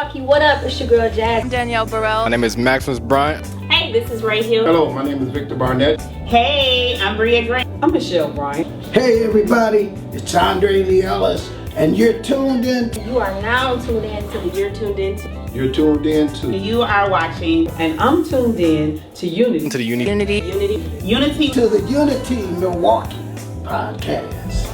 Milwaukee, what up? It's your girl Jazz. I'm Danielle Burrell. My name is Maximus Bryant. Hey, this is Ray Hill. Hello, my name is Victor Barnett. Hey, I'm Bria Grant. I'm Michelle Bryant. Hey everybody, it's Andre Lee Ellis, and you're tuned in. You are now tuned in to the You're Tuned In to. You're tuned in to. You are watching, And I'm tuned in to Unity. To the Unity. Unity. To the Unity Milwaukee podcast.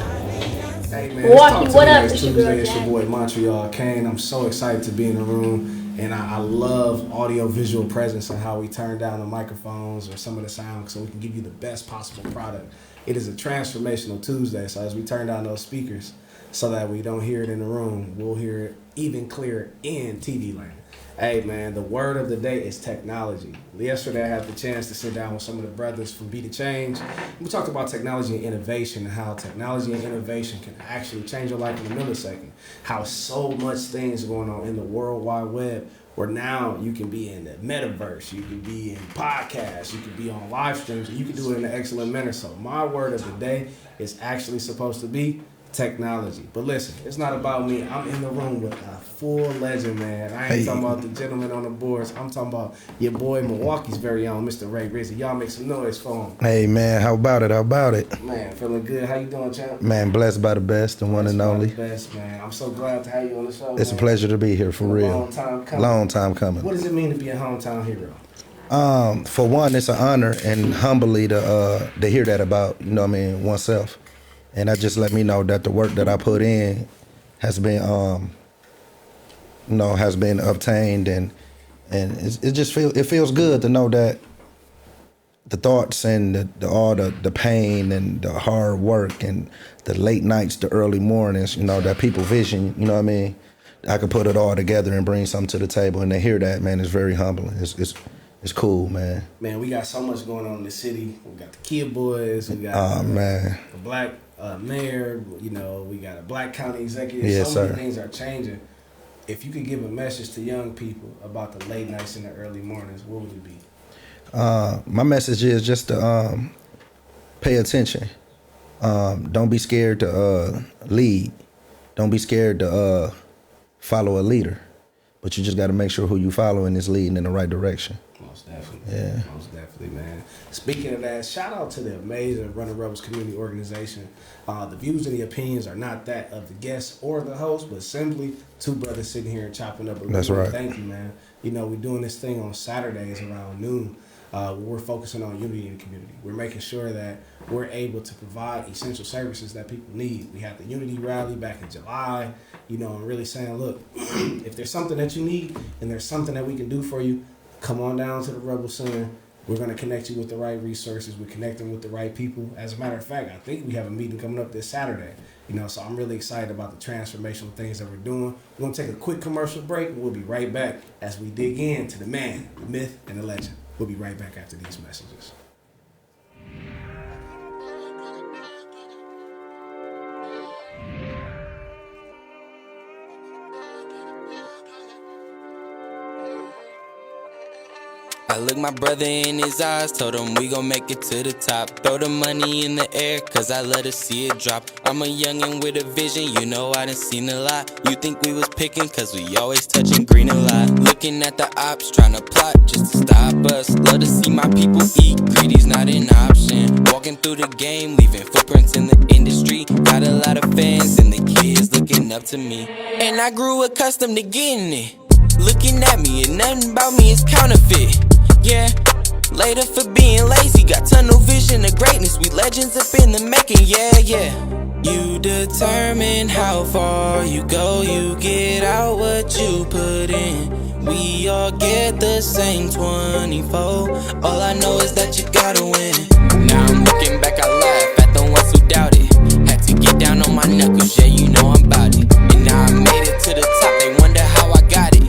Hey man, Milwaukee, it's what Talk to Me up? Next It's your Tuesday. girl It's your Jazz. boy Montreal Kane. I'm so excited to be in the room, and I love audio-visual presence and how we turn down the microphones or some of the sound so we can give you the best possible product. It is a transformational Tuesday, so as we turn down those speakers so that we don't hear it in the room, we'll hear it even clearer in TV land. Hey man, the word of the day is technology. Yesterday I had the chance to sit down with some of the brothers from Be the Change. We talked about technology and innovation and how technology and innovation can actually change your life in a millisecond. How so much things are going on in the World Wide Web where now you can be in the metaverse, you can be in podcasts, you can be on live streams, and you can do it in an excellent manner. So my word of the day is actually supposed to be technology. But listen, it's not about me. I'm in the room with a full legend, man. I ain't talking about the gentleman on the boards. I'm talking about your boy Milwaukee's very own Mr. RIZZY. Y'all make some noise for him. Hey man, how about it? How about it? Man, feeling good. How you doing, champ? Man, blessed by the best, the one and only. Best, man. I'm so glad to have you on the show. It's man. a pleasure to be here for real. Long time coming. Long time coming. What does it mean to be a hometown hero? For one, it's an honor and humbly to hear that about, you know what I mean, oneself. And that just let me know that the work that I put in has been has been obtained, and it feels good to know that the thoughts and all the pain and the hard work and the late nights, the early mornings, that people vision, you know what I mean, I could put it all together and bring something to the table, and to hear that, man, is very humbling. It's cool, man. Man, we got so much going on in the city. We got the Kid Boys. We got man, the black mayor. We got a black county executive. Yes, so many sir. things are changing. If you could give a message to young people about the late nights and the early mornings, what would it be? My message is just to pay attention. Don't be scared to lead. Don't be scared to follow a leader. But you just got to make sure who you following is leading in the right direction. Most definitely. Yeah. Most definitely, man. Speaking of that, shout out to the amazing Running Rebels community organization. The views and the opinions are not that of the guests or the host, but simply two brothers sitting here and chopping up. That's right. Thank you, man. We're doing this thing on Saturdays around noon. We're focusing on unity in the community. We're making sure that we're able to provide essential services that people need. We had the Unity Rally back in July, and really saying, look, if there's something that you need and there's something that we can do for you, come on down to the Rebel Center. We're going to connect you with the right resources. We're connecting with the right people. As a matter of fact, I think we have a meeting coming up this Saturday. So I'm really excited about the transformational things that we're doing. We're going to take a quick commercial break, and we'll be right back as we dig into the man, the myth, and the legend. We'll be right back after these messages. I looked my brother in his eyes, told him we gon' make it to the top. Throw the money in the air, cause I let her see it drop. I'm a youngin' with a vision, I done seen a lot. You think we was picking, cause we always touching green a lot. Looking at the ops, tryna plot just to stop us. Love to see my people eat, greedy's not an option. Walking through the game, leaving footprints in the industry. Got a lot of fans and the kids looking up to me. And I grew accustomed to getting it. Looking at me and nothing about me is counterfeit. Yeah, later for being lazy. Got tunnel vision of greatness. We legends up in the making, yeah. You determine how far you go. You get out what you put in. We all get the same 24. All I know is that you gotta win. Now I'm looking back, I laugh at the ones who doubted. Had to get down on my knuckles, yeah, I'm about it. And now I made it to the top, they wonder how I got it.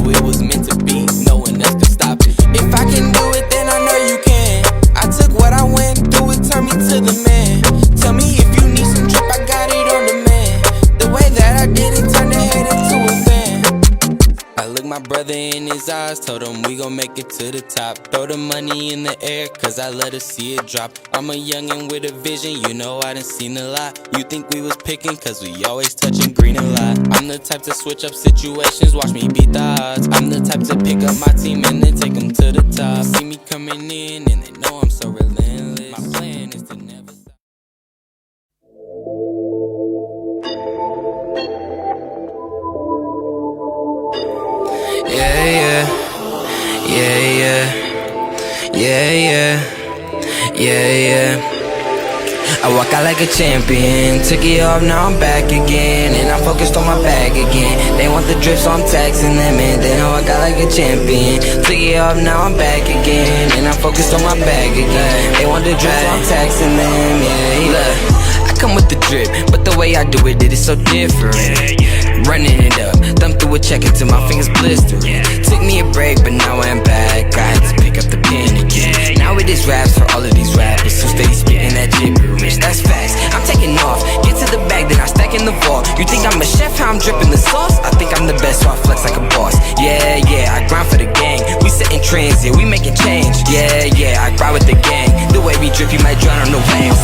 It was meant to be, no one else can stop it. If I can do it, then I know you can. I took what I went through, it turned me to the man. Tell me if you need some drip, I got it on demand. The way that I did it turned the head into a fan. I looked my brother in his eyes, told him we we gon' make it to the top. Throw the money in the air, cause I let her see it drop. I'm a youngin' with a vision, you know I done seen a lot. You think we was picking, cause we always touching green a lot. I'm the type to switch up situations, watch me beat the odds. I'm the type to pick up my team and then take them to the top. See me coming in and they know I'm so relentless. My plan is to never stop. Yeah, yeah, yeah, yeah, yeah, yeah, yeah, yeah. I walk out like a champion, took it off, now I'm back again. And I'm focused on my bag again. They want the drip, so I'm taxing them. And then I walk out like a champion, took it off, now I'm back again. And I'm focused on my bag again. They want the drip, so I'm taxing them, yeah. Look, I come with the drip, but the way I do it is so different. Running it up, thumb through a check until my fingers blistering. Took me a break, but now I'm back. I had to pick up the pen again. Now it is raps for all of these rappers who stay spitting that gibberish. That's facts, I'm taking off. Get to the bag, then I stack in the vault. You think I'm a chef, how I'm dripping the sauce? I think I'm the best, so I flex like a boss. Yeah, yeah, I grind for the gang. We setting trends, yeah, we making change. Yeah, yeah, I grind with the gang. The way we drip, you might drown on the waves.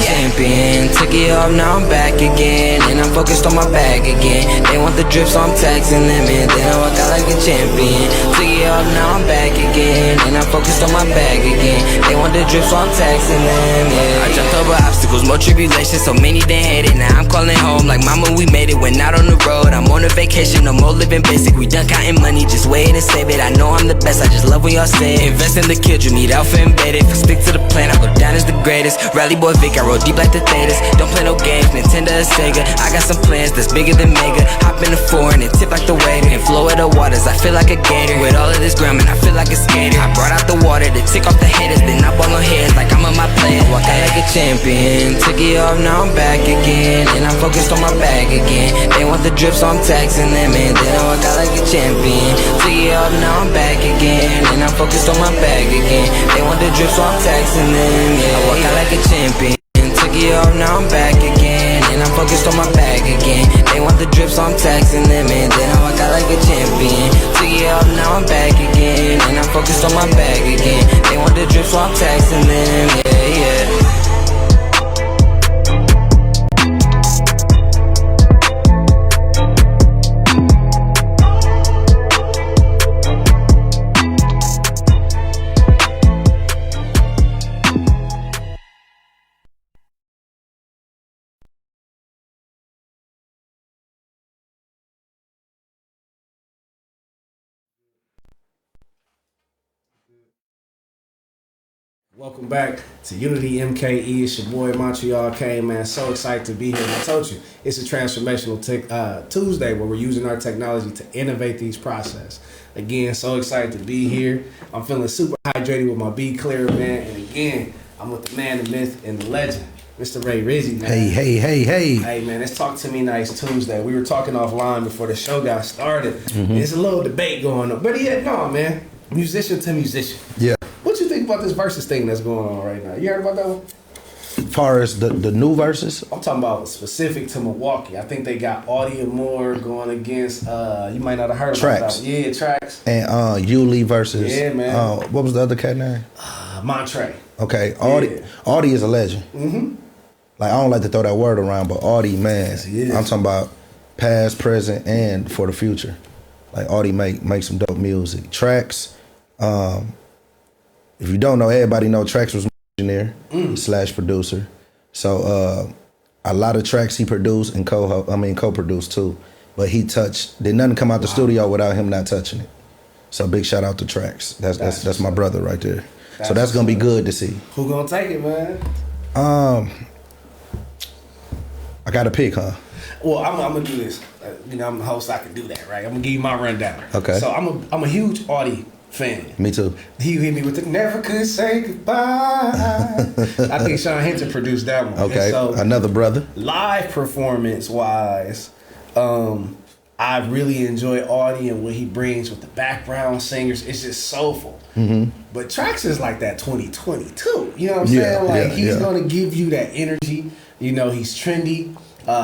Champion, took it off, now I'm back again. And I'm focused on my bag again. They want the drip, so I'm taxing them. And then I walk out like a champion. Took it off, now I'm back again. And I'm focused on my bag again. They want the drip, so I'm taxing them, yeah. I jumped over obstacles, more tribulations, so many didn't hate it. Now I'm calling home like mama, we made it. Went out on the road, I'm on a vacation, no more living basic. We done counting money, just wait and save it. I know I'm the best, I just love when y'all say it. Invest in the kid, you need alpha embedded. Stick to the plan, I go down as the greatest. Rally boy Vic, I roll deep like the Thetas. Don't play no games, Nintendo or Sega. I got some plans that's bigger than Mega. Hop in the foreign and tip like the waiter. And flow of the waters, I feel like a gator. With all of this grime and I feel like a skater. I brought out the water to tick off the haters. Then I ball on heads like I'm on my player. Walk out like a champion, took it off, now I'm back again. And I'm focused on my bag again. They want the drip, so I'm taxing them. And then I walk out like a champion, took it off, now I'm back again. And I'm focused on my bag again. They want the drip, so I'm taxing them, yeah. I walk out like a champion, took it off, now I'm back again. And I'm focused on my bag again. They want the drip, so I'm taxing them. And then I walk out like a champion, took it off, now I'm back again. And I'm focused on my bag again. They want the drip, so I'm taxing them, yeah, yeah. Welcome back to Unity MKE. It's your boy Montreal K, man. So excited to be here. And I told you, it's a transformational Tuesday where we're using our technology to innovate these processes. Again, so excited to be here. I'm feeling super hydrated with my Be Clear, man. And again, I'm with the man, the myth, and the legend, Mr. RIZZY, man. Hey. Hey, man, it's Talk to Me Nice Tuesday. We were talking offline before the show got started. There's a little debate going on. But yeah, no, man. Musician to musician. Yeah. What you think about this versus thing that's going on right now? You heard about that one? As far as the new verses, I'm talking about specific to Milwaukee. I think they got Audio Moore going against, you might not have heard about that. Yeah, Tracks. And Yuli versus, yeah, man. What was the other cat name? Montre. Okay, Yeah. Audie is a legend. Like, I don't like to throw that word around, but Audie, man, Yes, he is. I'm talking about past, present, and for the future. Like, Audie make some dope music. Tracks, if you don't know, everybody know Tracks was engineer / producer. So a lot of tracks he produced and co-produced too. But he did nothing come out the studio without him not touching it. So big shout out to Tracks. That's my brother right there. So that's gonna be good to see. Who gonna take it, man? I got to pick, huh? Well, I'm gonna do this. I'm the host, so I can do that, right? I'm gonna give you my rundown. Okay. So I'm a huge Audie fan. Me too. He hit me with the "Never Could Say Goodbye." I think Sean Hinton produced that one. Okay. So, another brother. live performance wise, I really enjoy Audie and what he brings with the background singers. It's just soulful. But Tracks is like that 2022. You know what I'm saying? Like he's gonna give you that energy. You know, he's trendy.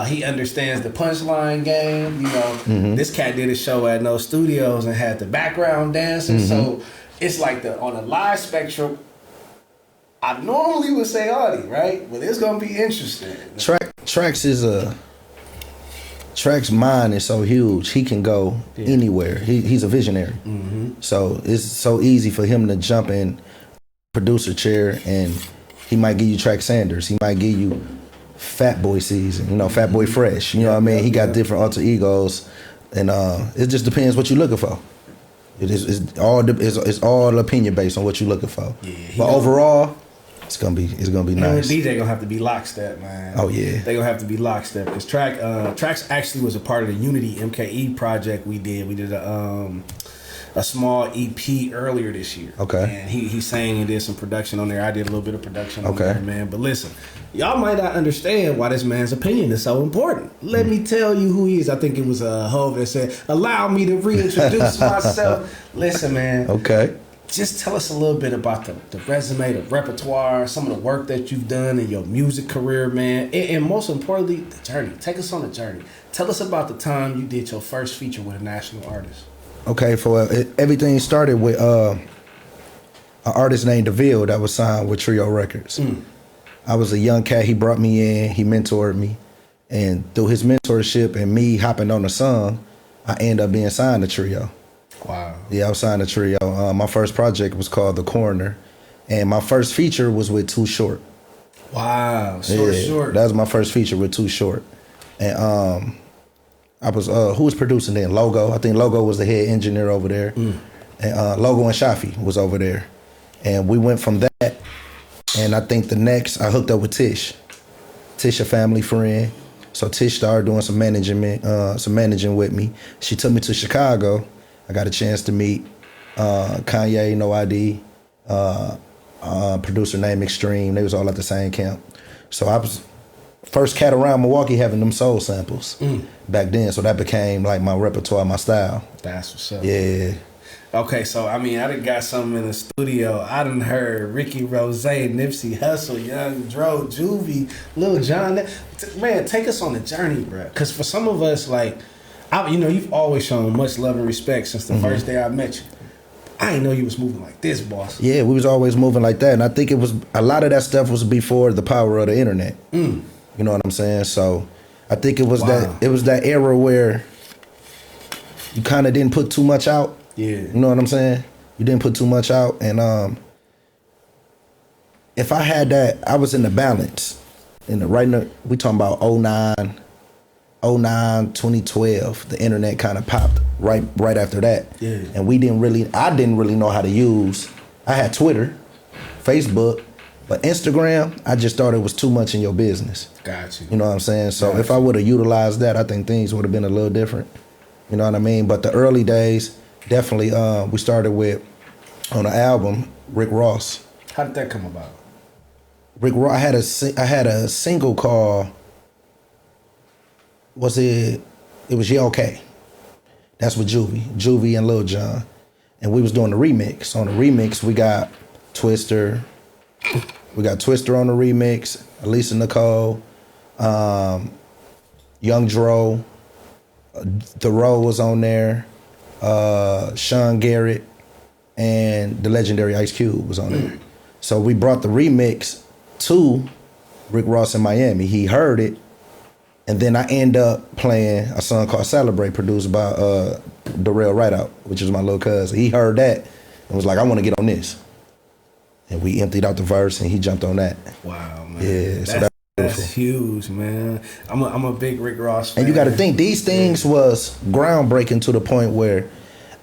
He understands the punchline game. You know, this cat did a show at No Studios and had the background dancing. So it's like on a live spectrum. I normally would say Audie, right? But it's gonna be interesting. Track's mind is so huge. He can go anywhere. He's a visionary. So it's so easy for him to jump in producer chair, and he might give you Track Sanders. He might give you Fat Boy Season, you know, Fat Boy Fresh. You know what I mean? He got different alter egos, and it just depends what you're looking for. It's all opinion based on what you're looking for. But overall, it's gonna be nice. DJ gonna have to be lockstep, man. Oh yeah, they gonna have to be lockstep because Tracks actually was a part of the Unity MKE project we did. We did a small EP earlier this year. Okay. And he sang and did some production on there. I did a little bit of production on there, man. But listen, y'all might not understand why this man's opinion is so important. Let me tell you who he is. I think it was Hov that said, "Allow me to reintroduce myself." Listen, man. Okay. Just tell us a little bit about the resume, the repertoire, some of the work that you've done in your music career, man. And most importantly, the journey. Take us on the journey. Tell us about the time you did your first feature with a national artist. Okay, everything started with an artist named DeVille that was signed with Trio Records. I was a young cat. He brought me in. He mentored me. And through his mentorship and me hopping on the song, I ended up being signed to Trio. Wow. Yeah, I was signed to Trio. My first project was called The Coroner. And my first feature was with Too Short. Wow, Short. That was my first feature with Too Short. And I was, who was producing then? Logo. I think Logo was the head engineer over there. And Logo and Shafi was over there. And we went from that. And I think the next, I hooked up with Tish. Tish, a family friend. So Tish started doing some managing with me. She took me to Chicago. I got a chance to meet Kanye, No ID, producer named Extreme. They was all at the same camp. So I was first cat around Milwaukee having them soul samples back then. So that became like my repertoire, my style. That's what's up. Yeah. Okay, so I mean, I done got something in the studio. I done heard Ricky Rose, Nipsey Hussle, Young Dro, Juvie, Lil Jon. Man, take us on the journey, bro. Because for some of us, like, you've always shown much love and respect since the first day I met you. I didn't know you was moving like this, boss. Yeah, we was always moving like that. And I think it was, a lot of that stuff was before the power of the internet. You know what I'm saying? So I think it was that era where you kind of didn't put too much out. Yeah. You know what I'm saying? You didn't put too much out. And if I had that, I was in the balance. We talking about 2012, the internet kind of popped right after that. Yeah. And I didn't really know how to use. I had Twitter, Facebook, but Instagram, I just thought it was too much in your business. Got you. You know what I'm saying? So if I would have utilized that, I think things would have been a little different. You know what I mean? But the early days, definitely, we started with, on the album, Rick Ross. How did that come about? Rick Ross, I had a single called, it was Yeah Okay. That's with Juvie and Lil Jon. And we was doing the remix. On the remix, we got Twister. We got Twister on the remix, Elisa Nicole, Young Dro, Thoreau was on there, Sean Garrett, and the legendary Ice Cube was on there. So we brought the remix to Rick Ross in Miami. He heard it, and then I end up playing a song called Celebrate, produced by Darrell Rideout, which is my little cousin. He heard that and was like, I want to get on this. And we emptied out the verse, and he jumped on that. Wow, man. Yeah, that's huge, man. I'm a big Rick Ross fan. And you got to think, these things was groundbreaking to the point where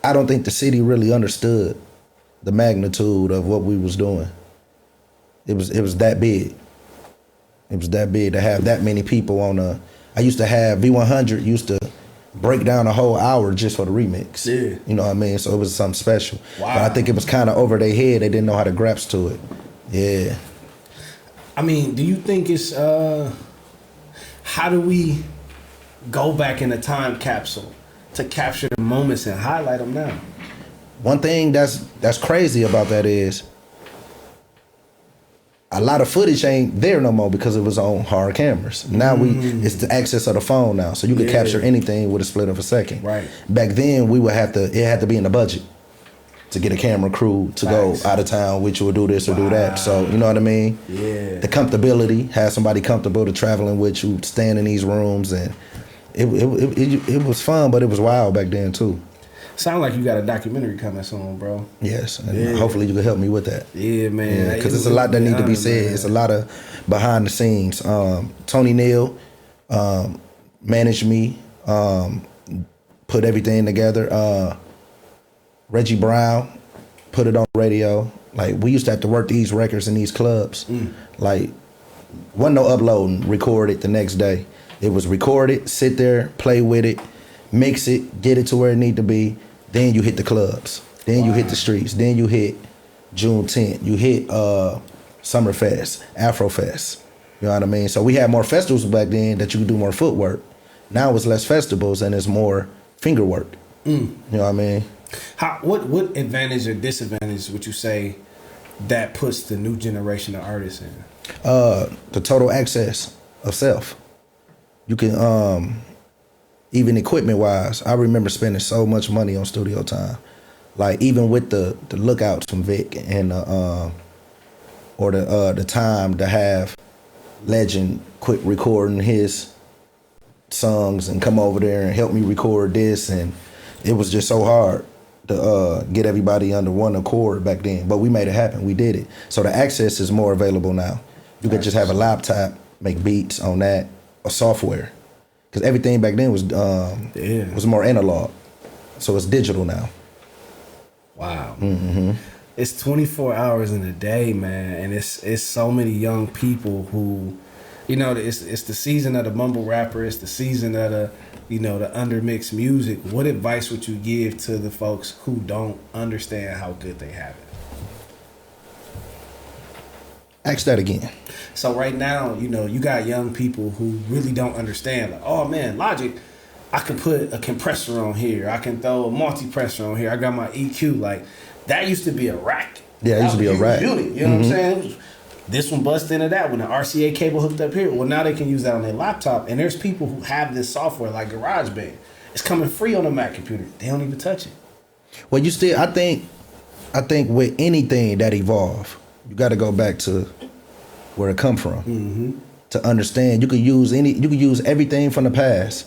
I don't think the city really understood the magnitude of what we was doing. It was that big. It was that big to have that many people on I used to have V100 used to break down a whole hour just for the remix. Yeah. You know what I mean? So it was something special. Wow. But I think it was kind of over their head. They didn't know how to grasp to it. Yeah. I mean, do you think it's how do we go back in a time capsule to capture the moments and highlight them now? One thing that's crazy about that is a lot of footage ain't there no more because it was on hard cameras. Now it's the access of the phone now, so you can capture anything with a split of a second. Right. Back then, it had to be in the budget to get a camera crew to go out of town, which will do this or do that. So, you know what I mean? Yeah. The comfortability, have somebody comfortable to traveling with you, staying in these rooms, and it was fun, but it was wild back then too. Sound like you got a documentary coming soon, bro. Yes, and hopefully you can help me with that. Yeah, man. Because it's a lot that need to be said. Man. It's a lot of behind the scenes. Tony Neal managed me, put everything together. Reggie Brown put it on the radio. Like, we used to have to work these records in these clubs. Like, wasn't no uploading, record it the next day. It was recorded, sit there, play with it, mix it, get it to where it need to be. Then you hit the clubs. Then you hit the streets. Then you hit Juneteenth. You hit Summerfest, Afrofest. You know what I mean? So we had more festivals back then that you could do more footwork. Now it's less festivals and it's more finger work. You know what I mean? What advantage or disadvantage would you say that puts the new generation of artists in? The total access of self. You can, even equipment wise, I remember spending so much money on studio time. Like, even with the lookouts from Vic and or the time to have Legend quit recording his songs and come over there and help me record this, and it was just so hard to get everybody under one accord back then. But we made it happen. We did it. So the access is more available now. You could just have a laptop, make beats on that, or software. Because everything back then was more analog. So it's digital now. Wow. It's 24 hours in a day, man, and it's so many young people who, you know, it's the season of the mumble rapper, it's the season of the, you know, the undermixed music. What advice would you give to the folks who don't understand how good they have it? Ask that again. So right now, you know, you got young people who really don't understand. Like, oh man, Logic, I can put a compressor on here. I can throw a multi-pressor on here. I got my EQ. Like, that used to be a rack. Yeah, it used to be a rack. Unit, you know what I'm saying? This one busts into that one. The RCA cable hooked up here. Well, now they can use that on their laptop. And there's people who have this software like GarageBand. It's coming free on a Mac computer. They don't even touch it. Well, you still, I think with anything that evolve, you got to go back to where it come from to understand. You could use everything from the past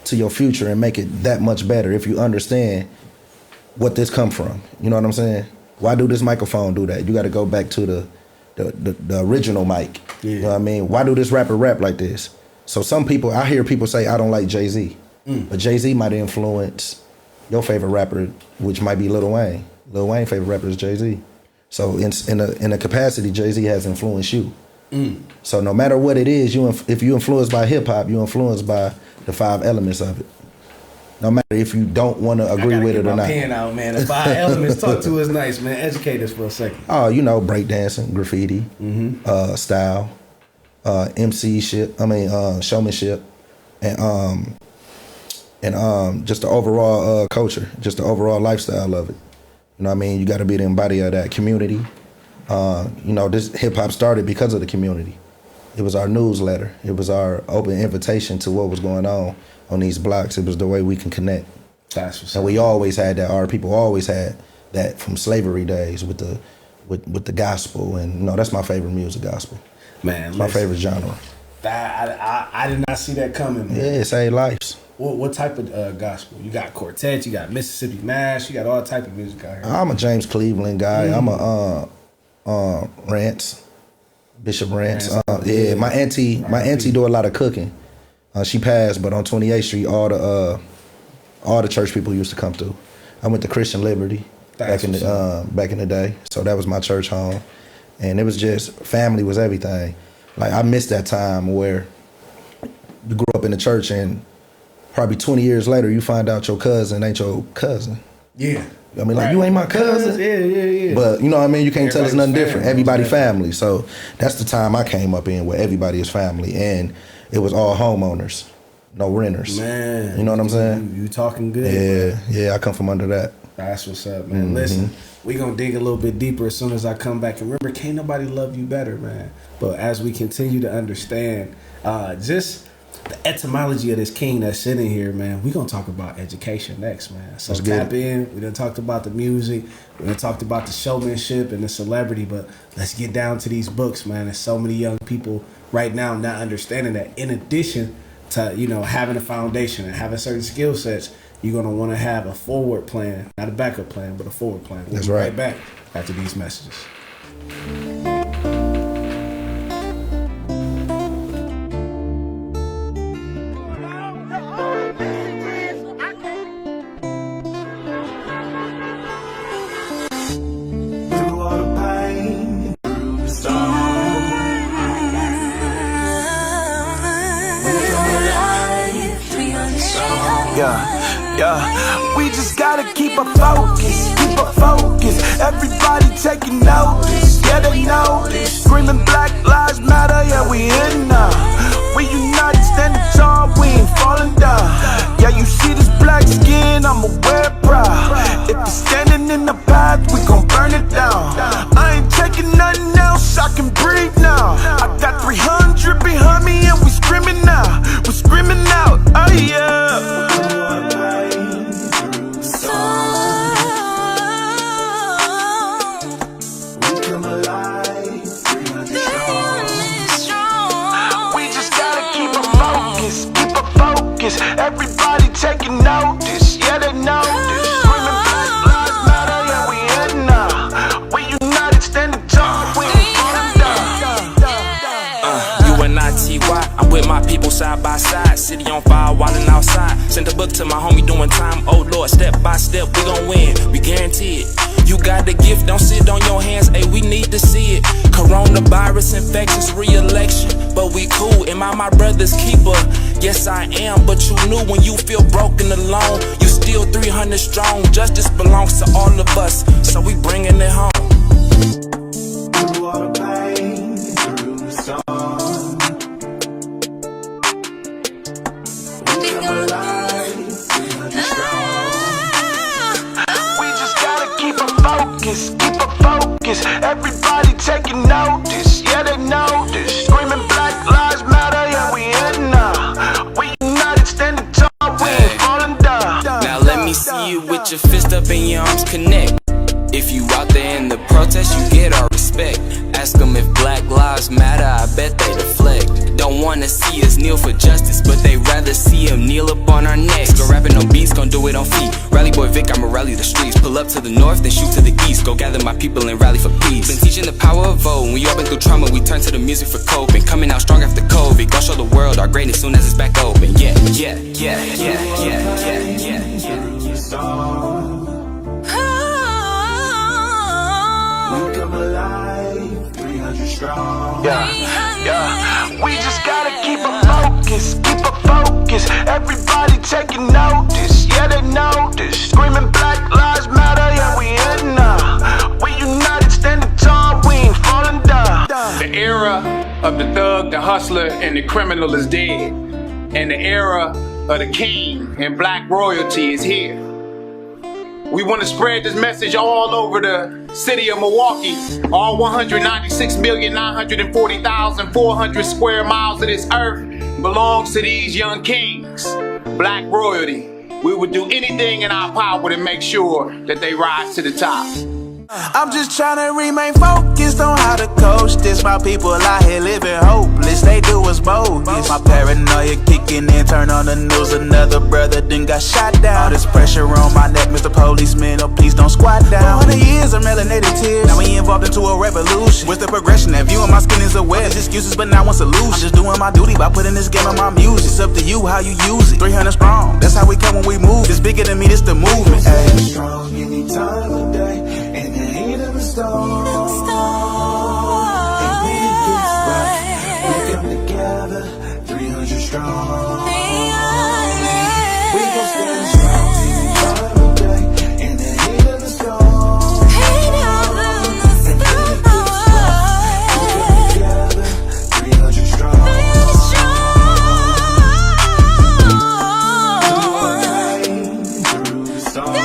to your future and make it that much better if you understand what this come from. You know what I'm saying? Why do this microphone do that? You got to go back to the original mic. Yeah. You know what I mean? Why do this rapper rap like this? So some people, I hear people say, I don't like Jay-Z. But Jay-Z might influence your favorite rapper, which might be Lil Wayne. Lil Wayne's favorite rapper is Jay-Z. So in a capacity, Jay-Z has influenced you. So no matter what it is, if you influenced by hip hop, you influenced by the 5 elements of it. No matter if you don't want to agree with it or not. Pen out, man. The 5 elements. Talk to us nice, man. Educate us for a second. Oh, you know, breakdancing, graffiti, style, showmanship, and just the overall culture, just the overall lifestyle of it. You know what I mean? You got to be the embody of that community. You know, this hip hop started because of the community. It was our newsletter. It was our open invitation to what was going on these blocks. It was the way we can connect. That's what's and we always had that. Our people always had that from slavery days with the gospel. And you know, that's my favorite music, gospel. Man, it's my favorite genre. I did not see that coming, man. Yeah, it saved lives. What type of gospel? You got quartet, you got Mississippi Mass, you got all type of music out here. I'm a James Cleveland guy. I'm a Rance, Bishop Rance. Yeah, my auntie do a lot of cooking. She passed, but on 28th Street, all the church people used to come through. I went to Christian Liberty back in the day, so that was my church home, and it was just family was everything. Like, I missed that time where you grew up in the church and probably 20 years later you find out your cousin ain't your cousin. Yeah. I mean, like, you ain't my cousin. Yeah. But, you know what I mean? You can't tell us nothing different. Everybody family. So that's the time I came up in where everybody is family. And it was all homeowners, no renters. Man. You know what I'm saying? You talking good. Yeah, I come from under that. That's what's up, man. Listen, we gonna dig a little bit deeper as soon as I come back. And remember, can't nobody love you better, man. But as we continue to understand just the etymology of this king that's sitting here, man, we gonna talk about education next, man. So tap in. We done talked about the music. We done talked about the showmanship and the celebrity, but let's get down to these books, man. There's so many young people right now not understanding that in addition to, you know, having a foundation and having certain skill sets, you're going to want to have a forward plan, not a backup plan, but a forward plan. We'll be right back after these messages. Yeah, we just gotta keep a focus, everybody taking notice, yeah they know this, screaming Black Lives Matter, yeah we in now, we united, standing tall, we ain't falling down, yeah you see this black skin, I'ma wear proud, if you're standing in the path, we gon' burn it down, I ain't taking nothing else, I can breathe now, I got 300 behind me and we screaming out, oh yeah. Everybody taking notice, yeah they know this. Screaming Black Lives Matter, yeah we in now. We united, standing tall, we ain't falling down. UNITY, I'm with my people side by side. City on fire, wildin' outside. Sent a book to my homie doing time. Oh Lord, step by step, we gon' win, we guarantee it. You got the gift, don't sit on your hands, ayy, we need to see it. Coronavirus infections, re-election, but we cool. Am I my brother's keeper? Yes I am, but you knew when you feel broken alone, you still 300 strong. Justice belongs to all of us, so we bringing it home. Through all the pain, through the storm, we come alive, 300 strong. We just gotta keep a focus, everybody taking notice, yeah they know this. Screaming Black Lives Matter, yeah we in now. We united, standing tall, we ain't falling down. Now let me see you with your fist up and your arms connect. If you out there in the protest, you get our respect. Ask them if Black Lives Matter, I bet they deflect. Don't wanna see us kneel for justice, but they rather see him kneel up on our necks. Go rapping on beats, gon' do it on feet. Rally boy Vic, I'ma rally the streets. Pull up to the north, then shoot to the east. Go gather my people and rally for peace. Been teaching the power of vote. When we all been through trauma, we turn to the music for coping. Coming out strong after COVID. Gon' show the world our greatness soon as it's back open. Yeah, yeah, yeah, yeah, yeah, yeah, yeah, yeah. We come alive, 300 strong. Yeah, we just gotta keep a focus, everybody taking notice, yeah they know this. Screaming Black Lives Matter, yeah we in now. We united, standing tall, we ain't falling down. The era of the thug, the hustler, and the criminal is dead. And the era of the king and black royalty is here. We want to spread this message all over the city of Milwaukee. All 196,940,400 square miles of this earth belongs to these young kings. Black royalty. We would do anything in our power to make sure that they rise to the top. I'm just trying to remain focused on how to coach this. My people out here living hopeless, they do us bogus. My paranoia kicking in, turn on the news, another brother then got shot down. All this pressure on my neck, Mr. Policeman, oh please don't squat down. 100 years of melanated tears, now we involved into a revolution. What's the progression? That view of my skin is a web. There's excuses but not one solution. I'm just doing my duty by putting this game on my music. It's up to you how you use it. 300 strong, that's how we come when we move. It's bigger than me, this the movement. Ay. Strong any time of day, and the heat of the storm. And when it gets rough, we come together, 300 strong. We gon' stand strong any time of day, and the heat of the storm. And when it gets rough, we come together, 300 strong. Through the rain, through the storm.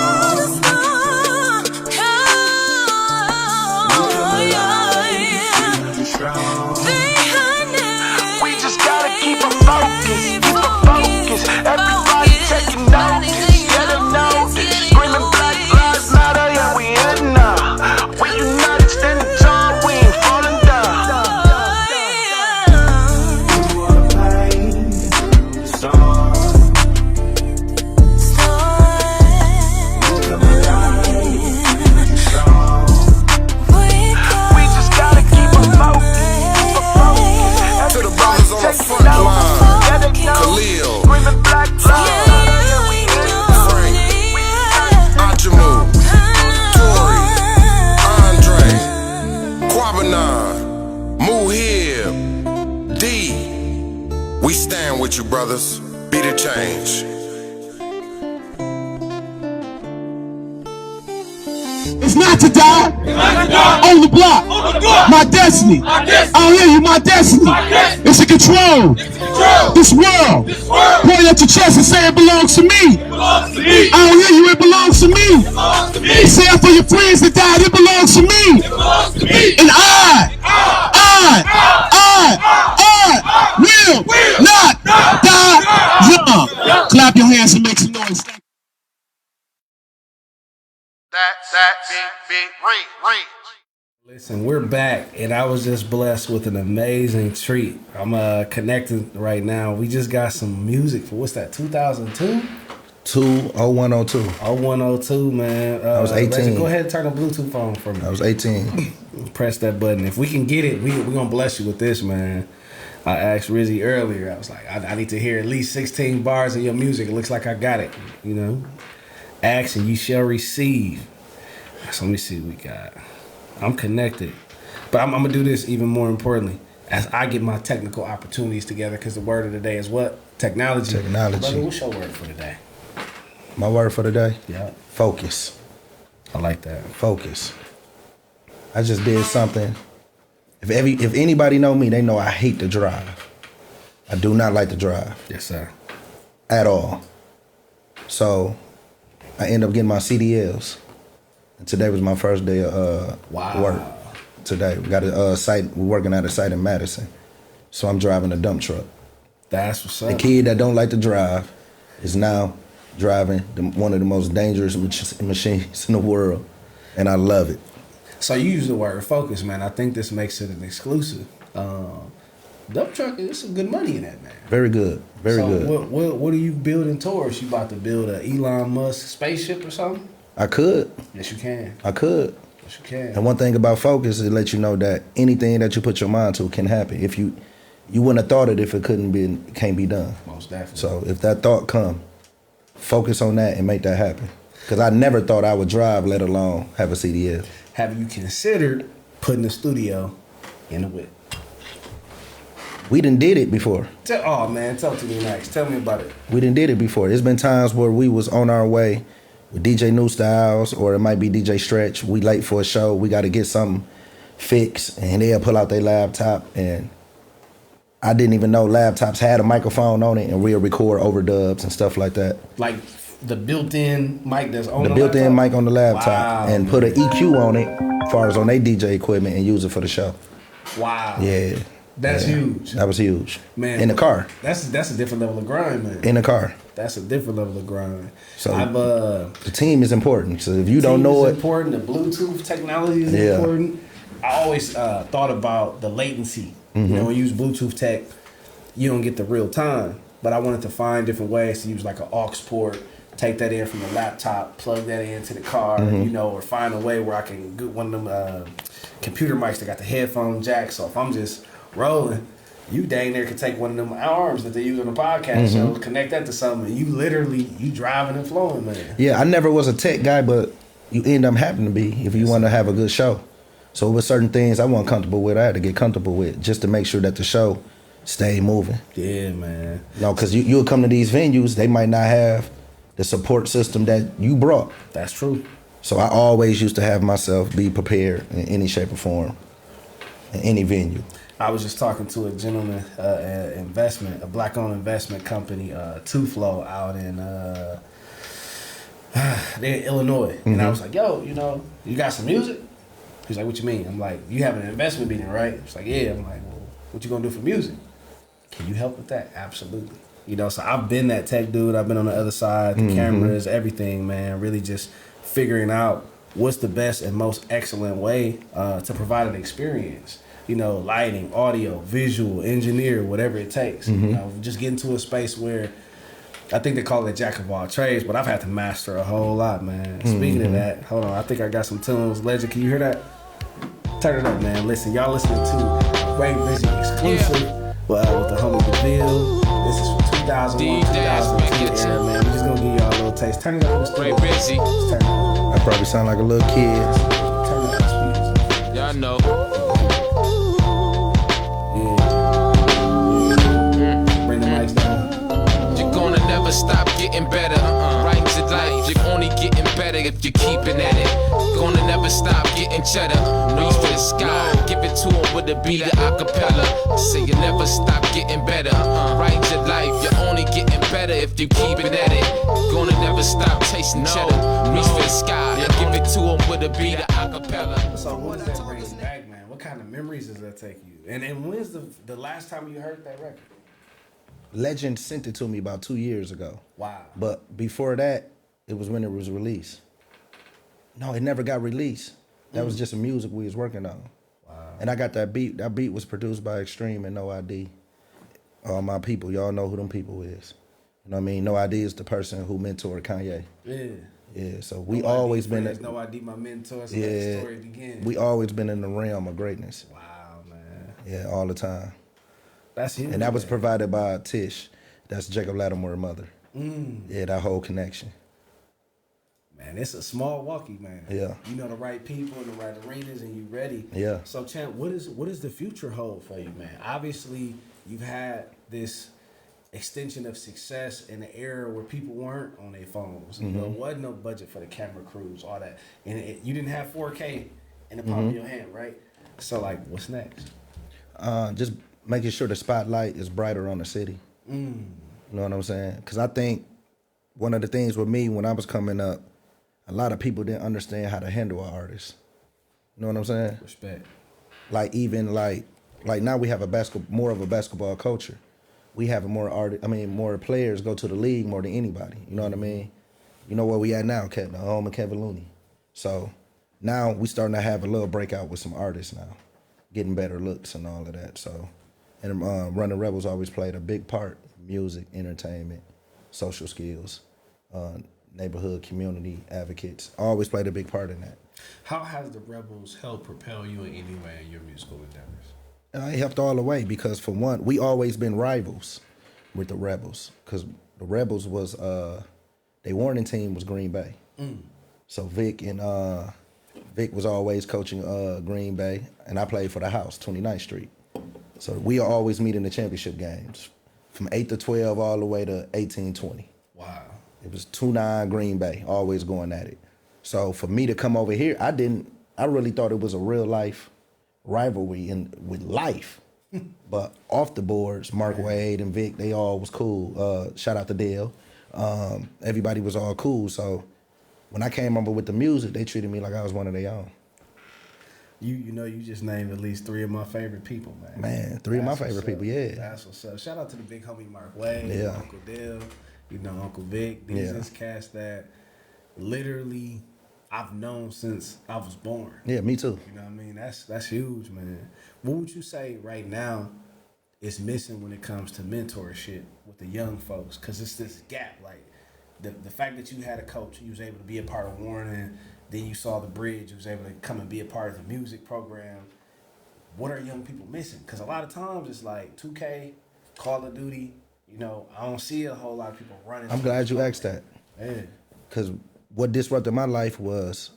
Muhib, D, we stand with you, brothers. Be the change. It's not to die. On the block. My destiny. I'll hear you, my destiny. It's to control this world. Point at your chest and say it belongs to me. I'll hear you, it belongs to me. Say it for your friends that died, it belongs to me. And I will not die young. Clap your hands and make some noise. Listen, we're back, and I was just blessed with an amazing treat. I'm connected right now. We just got some music for, what's that, 2002? 0102. 0102, man. I was 18. Reggie, go ahead and turn the Bluetooth on for me. I was 18. Press that button. If we can get it, we're going to bless you with this, man. I asked Rizzy earlier. I was like, I need to hear at least 16 bars of your music. It looks like I got it, you know. Ask and you shall receive. So let me see what we got. I'm connected. But I'm going to do this even more importantly. As I get my technical opportunities together, because the word of the day is what? Technology. Technology. Brother, what's your word for the day? My word for the day? Yeah. Focus. I like that. Focus. I just did something. If anybody know me, they know I hate to drive. I do not like to drive. Yes, sir. At all. So I end up getting my CDLs. And today was my first day of work. Today. We got a site, we're working at a site in Madison. So I'm driving a dump truck. That's what's up. The kid that don't like to drive is now driving one of the most dangerous machines in the world. And I love it. So you use the word focus, man. I think this makes it an exclusive. Dump truck, there's some good money in that, man. Very good. Very good. What are you building towards? You about to build an Elon Musk spaceship or something? I could. Yes, you can. I could. Yes, you can. And one thing about focus is it lets you know that anything that you put your mind to can happen. If you wouldn't have thought it if it can't be done. Most definitely. So if that thought come, focus on that and make that happen. Because I never thought I would drive, let alone have a CDL. Have you considered putting a studio in the whip? We done did it before. Oh man, talk to me next. Tell me about it. We done did it before. There's been times where we was on our way with DJ New Styles, or it might be DJ Stretch. We late for a show. We got to get something fixed, and they'll pull out their laptop, and I didn't even know laptops had a microphone on it, and we'll record overdubs and stuff like that. Like the built-in mic that's on the built-in laptop? mic on the laptop, and put an EQ on it, as far as on their DJ equipment, and use it for the show. Wow. Yeah. That's huge. That was huge. Man. In the car. That's a different level of grind, man. In the car. That's a different level of grind. So the team is important. So if you don't know it, important. The Bluetooth technology is important. I always thought about the latency. You know, when you use Bluetooth tech, you don't get the real time. But I wanted to find different ways to use like an aux port, take that in from the laptop, plug that into the car, you know, or find a way where I can get one of them computer mics that got the headphone jack. So if I'm just rolling, you dang near could take one of them arms that they use on the podcast shows, connect that to something, and you driving and flowing, man. Yeah, I never was a tech guy, but you end up having to be if you want to have a good show. So with certain things I wasn't comfortable with, I had to get comfortable with just to make sure that the show stayed moving. Yeah, man. No, because you'll come to these venues, they might not have the support system that you brought. That's true. So I always used to have myself be prepared in any shape or form, in any venue. I was just talking to a gentleman, a black-owned investment company, Two Flow, out in they're in Illinois, and I was like, "Yo, you know, you got some music?" He's like, "What you mean?" I'm like, "You have an investment meeting, right?" He's like, "Yeah." I'm like, "Well, what you gonna do for music? Can you help with that?" Absolutely. You know, so I've been that tech dude. I've been on the other side, the cameras, everything, man. Really just figuring out what's the best and most excellent way to provide an experience. You know, lighting, audio, visual, engineer, whatever it takes. You know, just get into a space where I think they call it jack of all trades, but I've had to master a whole lot, man. Speaking of that, hold on, I think I got some tunes. Legend, can you hear that? Turn it up, man. Listen, y'all listening to Great RIZZY exclusive with the homie DeVille. This is from 2001, 2002 era, man. We just gonna give y'all a little taste. Turn it up in the studio. Great RIZZY. Turn it up. I probably sound like a little kid. Turn it up, speakers. Y'all know. cheddar. Reach for the sky, give it to him with a beat of acapella. Say you never stop getting better. Write your life, you're only getting better if you keep it at it. Gonna never stop chasing cheddar. Reach for the sky, give it to him with a beat of acapella. So what does that bring you back, man? What kind of memories does that take you? And when's the last time you heard that record? Legend sent it to me about 2 years ago. Wow. But before that, it was when it was released. No, it never got released. That was just the music we was working on. Wow. And I got that beat. That beat was produced by Extreme and No ID. All my people, y'all know who them people is. You know what I mean? No ID is the person who mentored Kanye. Yeah. Yeah, so we always been... No ID, my mentor, so that story began. We always been in the realm of greatness. Wow, man. Yeah, all the time. That's huge. And that was provided by Tish. That's Jacob Lattimore's mother. Mm. Yeah, that whole connection. Man, it's a small walkie, man. Yeah. You know the right people in the right arenas and you ready. Yeah. So, Champ, what does the future hold for you, man? Obviously, you've had this extension of success in the era where people weren't on their phones. Mm-hmm. There wasn't no budget for the camera crews, all that. And you didn't have 4K in the palm of your hand, right? So, like, what's next? Just making sure the spotlight is brighter on the city. Mm. You know what I'm saying? Because I think one of the things with me when I was coming up, a lot of people didn't understand how to handle an artist. You know what I'm saying? Respect. Like even like now we have more of a basketball culture. We have more players go to the league more than anybody. You know what I mean? You know where we at now, home of Kevin Looney. So now we starting to have a little breakout with some artists now, getting better looks and all of that. So, and Running Rebels always played a big part: music, entertainment, social skills, neighborhood community advocates. Always played a big part in that. How has the Rebels helped propel you in any way in your musical endeavors? It helped all the way because, for one, we always been rivals with the Rebels because the Rebels was their warning team was Green Bay. Mm. So Vic was always coaching Green Bay, and I played for the house, 29th Street. So we always meet in the championship games from 8 to 12 all the way to 18-20. Wow. It was 2-9 Green Bay, always going at it. So for me to come over here, I really thought it was a real life rivalry with life. But off the boards, Mark Wade and Vic, they all was cool. Shout out to Dale. Everybody was all cool. So when I came over with the music, they treated me like I was one of their own. You know, you just named at least 3 of my favorite people, man. Man, 3 of my favorite people, yeah. That's what's up. Shout out to the big homie Mark Wade, yeah. Uncle Dale, Uncle Vic. These is cats that literally I've known since I was born. Yeah, me too. You know what I mean? That's huge, man. What would you say right now is missing when it comes to mentorship with the young folks? Because it's this gap. Like, the fact that you had a coach, you was able to be a part of Warren, then you saw the bridge, you was able to come and be a part of the music program. What are young people missing? Because a lot of times it's like 2K, Call of Duty. You know, I don't see a whole lot of people running. I'm glad you asked that. Yeah. Because what disrupted my life was,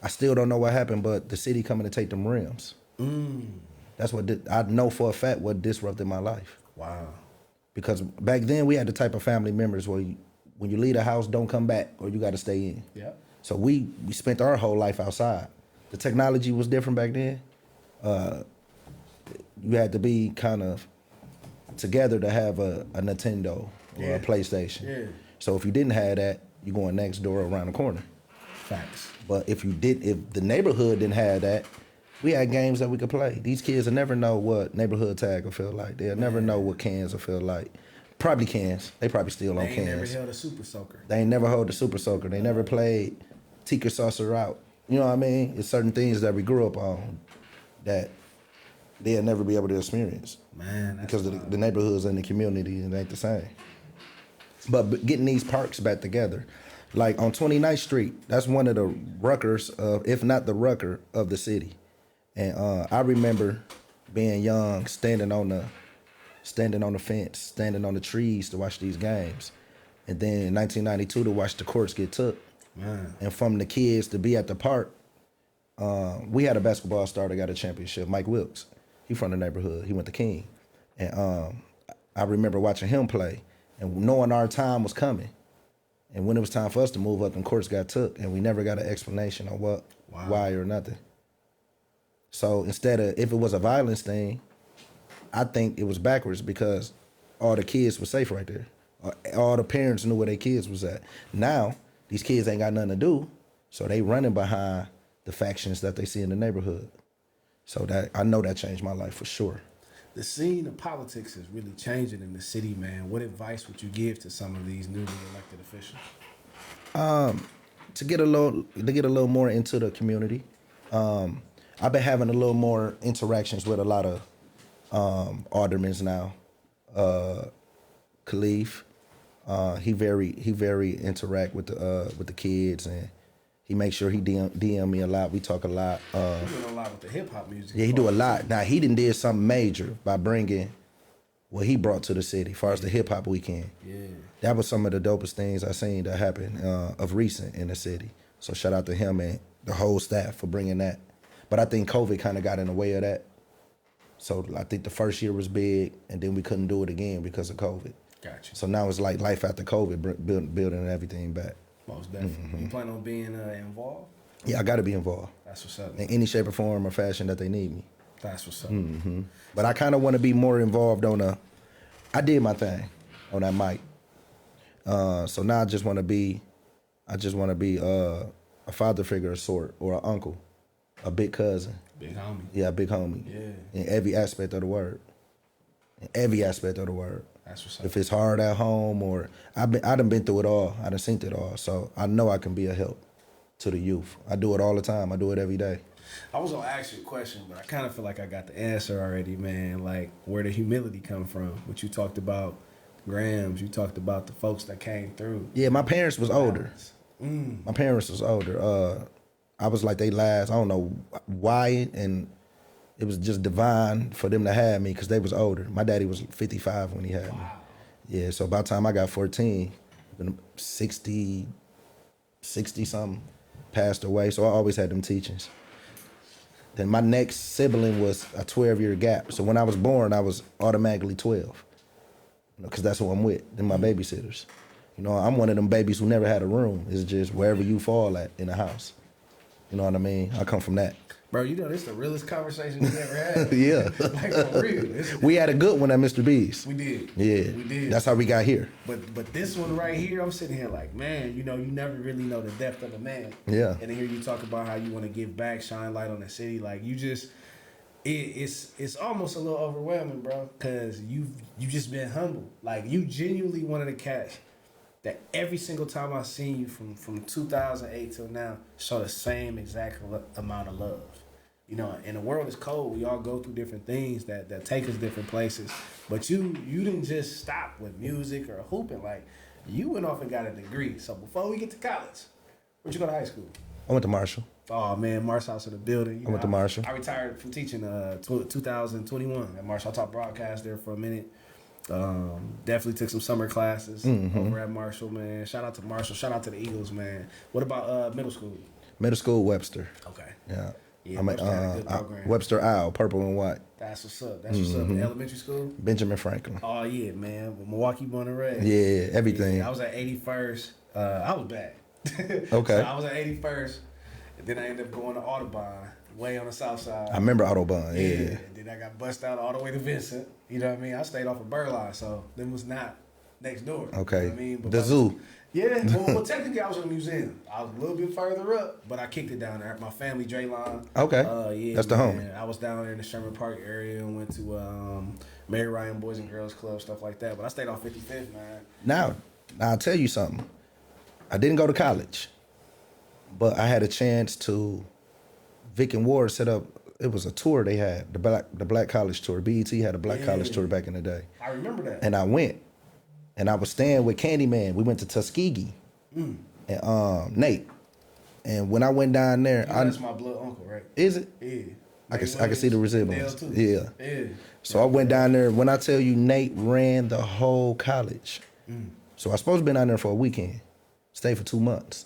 I still don't know what happened, but the city coming to take them rims. Mm. That's what I know for a fact what disrupted my life. Wow. Because back then we had the type of family members where when you leave the house, don't come back, or you got to stay in. Yep. So we spent our whole life outside. The technology was different back then. You had to be kind of together to have a Nintendo or a PlayStation. Yeah. So if you didn't have that, you going next door around the corner. Facts. But if the neighborhood didn't have that, we had games that we could play. These kids will never know what neighborhood tag will feel like. They'll never know what cans will feel like. Probably cans. They probably still on cans. They ain't never held a Super Soaker. They ain't never held a Super Soaker. They never played Tikka Saucer Out. You know what I mean? It's certain things that we grew up on that they'll never be able to experience. Man, that's because the neighborhoods and the community, it ain't the same. But getting these parks back together, like on 29th Street, that's one of the ruckers of, if not the rucker of the city. And I remember being young, standing on the fence, standing on the trees to watch these games. And then in 1992 to watch the courts get took. Man. And from the kids to be at the park, we had a basketball star that got a championship, Mike Wilkes. He from the neighborhood. He went to King. And I remember watching him play and knowing our time was coming. And when it was time for us to move up, and courts got took, and we never got an explanation on why or nothing. So instead of, if it was a violence thing, I think it was backwards because all the kids were safe right there. All the parents knew where their kids was at. Now, these kids ain't got nothing to do, so they running behind the factions that they see in the neighborhood. So that I know that changed my life for sure. The scene of politics is really changing in the city, man. What advice would you give to some of these newly elected officials? To get a little more into the community. I've been having a little more interactions with a lot of aldermen now. Khalif, he very interact with the kids, and he makes sure he DM me a lot. We talk a lot. He's doing a lot with the hip hop music. Yeah, he do a lot. Now he did something major by bringing what he brought to the city, as far as the hip hop weekend. Yeah, that was some of the dopest things I seen that happen of recent in the city. So shout out to him and the whole staff for bringing that. But I think COVID kind of got in the way of that. So I think the first year was big, and then we couldn't do it again because of COVID. Gotcha. So now it's like life after COVID, building everything back. Most definitely. You plan on being involved? Yeah, I got to be involved. That's what's up. In any shape or form or fashion that they need me. That's what's up. But I kind of want to be more involved I did my thing on that mic. So now I just want to be a father figure of sort, or an uncle, a big cousin. Big homie. Yeah, big homie. Yeah. In every aspect of the word. In every aspect of the word. That's what's up. If it's hard at home, or I done been through it all. I done seen it all. So I know I can be a help to the youth. I do it all the time. I do it every day. I was gonna ask you a question, but I kind of feel like I got the answer already, man. Like, where did humility come from? What you talked about, Grams. You talked about the folks that came through. Yeah, my parents was older. My parents was older. I was like they last. I don't know why, and it was just divine for them to have me because they was older. My daddy was 55 when he had me. Yeah, so by the time I got 14, 60 something passed away. So I always had them teachings. Then my next sibling was a 12-year gap. So when I was born, I was automatically 12. Because that's who I'm with. Then my babysitters. You know, I'm one of them babies who never had a room. It's just wherever you fall at in the house. You know what I mean? I come from that. Bro, you know this is the realest conversation we ever had. Yeah. Like, for real. We had a good one at Mr. B's. We did. Yeah. We did. That's how we got here. But this one right here, I'm sitting here like, man, you know, you never really know the depth of a man. Yeah. And to hear you talk about how you want to give back, shine light on the city, like you just, it's almost a little overwhelming, bro, because you just been humble. Like you genuinely wanted to catch that every single time I seen you from 2008 till now, show the same exact amount of love. You know, and the world is cold. We all go through different things that take us different places. But you didn't just stop with music or hooping. Like, you went off and got a degree. So before we get to college, where'd you go to high school? I went to Marshall. Oh, man, Marshall House in the building. I went to Marshall. I retired from teaching 2021 at Marshall. I taught broadcast there for a minute. Definitely took some summer classes over at Marshall, man. Shout out to Marshall. Shout out to the Eagles, man. What about middle school? Middle school, Webster. Okay. Yeah. I'm at a good program. Webster Owl, purple and white. That's what's up. That's what's up. Elementary school? Benjamin Franklin. Oh, yeah, man. Milwaukee, born and raised. Yeah, everything. Yeah, I was at 81st. I was bad. Okay. So I was at 81st. And then I ended up going to Audubon, way on the south side. I remember Audubon, yeah. And then I got bussed out all the way to Vincent. You know what I mean? I stayed off of Burleigh, so them was not next door. Okay. You know what I mean? But the zoo. Yeah. Well, technically I was in a museum. I was a little bit further up, but I kicked it down there. My family, Draylon. Okay. Yeah. That's the man. homie. I was down there in the Sherman Park area and went to Mary Ryan Boys and Girls Club, stuff like that. But I stayed on 55th, man. Now I'll tell you something. I didn't go to college, but I had a chance to. Vic and Ward set up. It was a tour they had, the Black College Tour. BET had a Black College Tour back in the day. I remember that. And I went, and I was staying with Candyman. We went to Tuskegee, and Nate. And when I went down there, that's my blood uncle, right? Is it? Yeah. I can see the resemblance. Yeah. Yeah. So I went down there. When I tell you, Nate ran the whole college. So I was supposed to be down there for a weekend. Stayed for 2 months.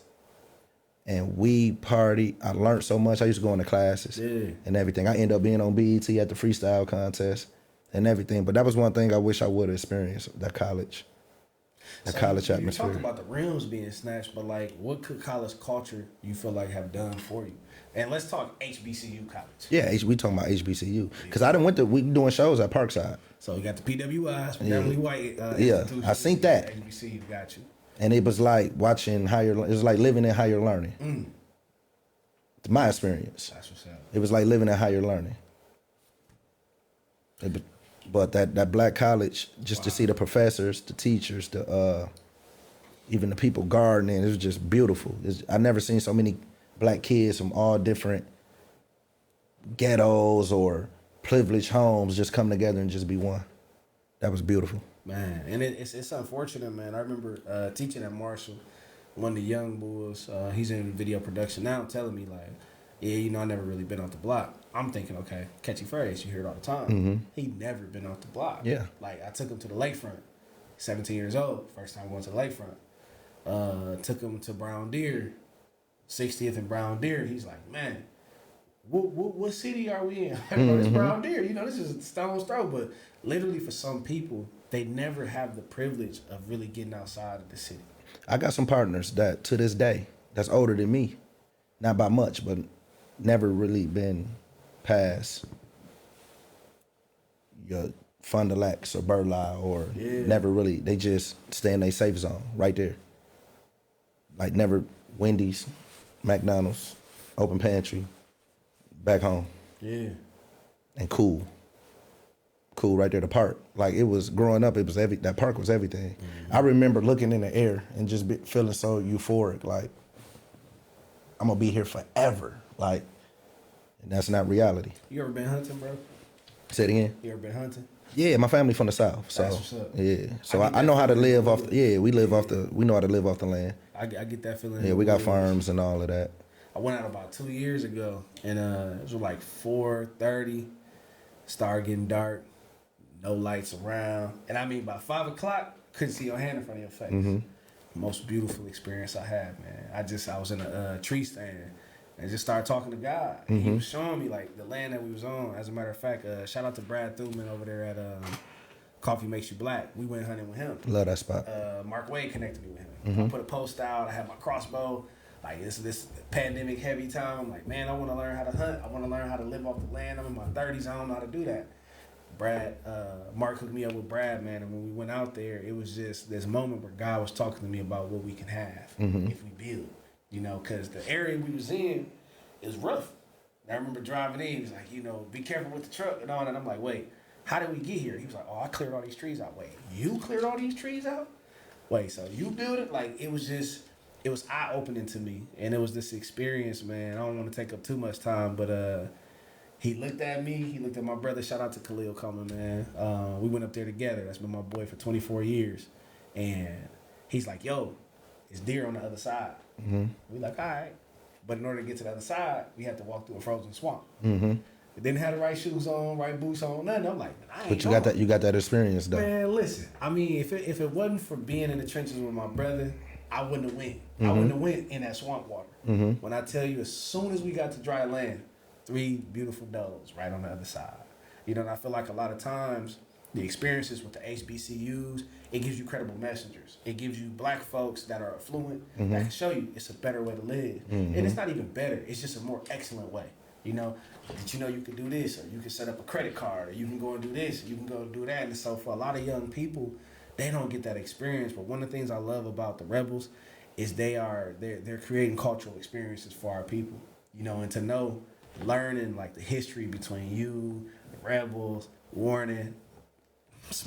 And we partied. I learned so much. I used to go into classes and everything. I ended up being on BET at the freestyle contest and everything. But that was one thing I wish I would have experienced, that college. College atmosphere. You talk about the rims being snatched, but like, what could college culture you feel like have done for you? And let's talk HBCU college. Yeah, we talking about HBCU. Because I done we doing shows at Parkside. So you got the PWIs, predominantly white I seen that. HBCU got you. And it was like watching it was like living in higher learning. It's my experience. That's what's up. It was like living in higher learning. But that black college, just to see the professors, the teachers, even the people gardening, it was just beautiful. I never seen so many black kids from all different ghettos or privileged homes just come together and just be one. That was beautiful. Man, and it's unfortunate, man. I remember teaching at Marshall, one of the young boys, he's in video production now, telling me like, yeah, you know, I never really been off the block. I'm thinking, okay, catchy phrase, you hear it all the time. He never been off the block. Yeah. Like, I took him to the lakefront, 17 years old, first time going to the lakefront. Took him to Brown Deer, 60th and Brown Deer. He's like, man, what city are we in? It's Brown Deer. You know, this is stone's throw. But literally for some people, they never have the privilege of really getting outside of the city. I got some partners that to this day, that's older than me. Not by much, but never really been past your Fond du Lacs or Burleigh or never really, they just stay in their safe zone right there. Like never Wendy's, McDonald's, open pantry, back home. Yeah. And cool right there, the park. Like it was growing up, it was that park was everything. I remember looking in the air and just feeling so euphoric, like I'm gonna be here forever. Like, and that's not reality. You ever been hunting, bro? Say it again. You ever been hunting? Yeah, my family from the South, so That's what's up. yeah. So I know how to live off. We live off the. We know how to live off the land. I get that feeling. Yeah, we got farms and all of that. I went out about 2 years ago, and it was like 4:30. Started getting dark, no lights around, and I mean by 5 o'clock, couldn't see your hand in front of your face. Most beautiful experience I had, man. I was in a tree stand and just started talking to God. And he was showing me like the land that we was on. As a matter of fact, shout out to Brad Thuman over there at Coffee Makes You Black. We went hunting with him. Love that spot. Mark Wade connected me with him. I put a post out. I had my crossbow. Like this pandemic heavy time. I'm like, man, I want to learn how to hunt. I want to learn how to live off the land. I'm in my 30s. I don't know how to do that. Mark hooked me up with Brad, man, and when we went out there, it was just this moment where God was talking to me about what we can have if we build, you know, because the area we was in is rough. And I remember driving in, he was like, you know, be careful with the truck and all that. I'm like, wait, how did we get here? He was like, oh, I cleared all these trees out. Wait, you cleared all these trees out? Wait, so you built it? Like, it was eye-opening to me, and it was this experience, man. I don't want to take up too much time, but he looked at me. He looked at my brother. Shout out to Khalil Coleman, man. We went up there together. That's been my boy for 24 years. And he's like, yo, it's deer on the other side. We like, all right. But in order to get to the other side, we had to walk through a frozen swamp. It didn't have the right shoes on, right boots on, nothing. I'm like, man, I ain't But you got that experience, though. Man, listen. I mean, if it wasn't for being in the trenches with my brother, I wouldn't have went. I wouldn't have went in that swamp water. When I tell you, as soon as we got to dry land, 3 beautiful does right on the other side. You know, and I feel like a lot of times the experiences with the HBCUs, it gives you credible messengers. It gives you black folks that are affluent that can show you it's a better way to live. And it's not even better. It's just a more excellent way. You know, that you know you can do this, or you can set up a credit card, or you can go and do this, or you can go and do that. And so for a lot of young people, they don't get that experience. But one of the things I love about the Rebels is they're creating cultural experiences for our people. You know, and to know, learning like the history between you, the Rebels, Warren.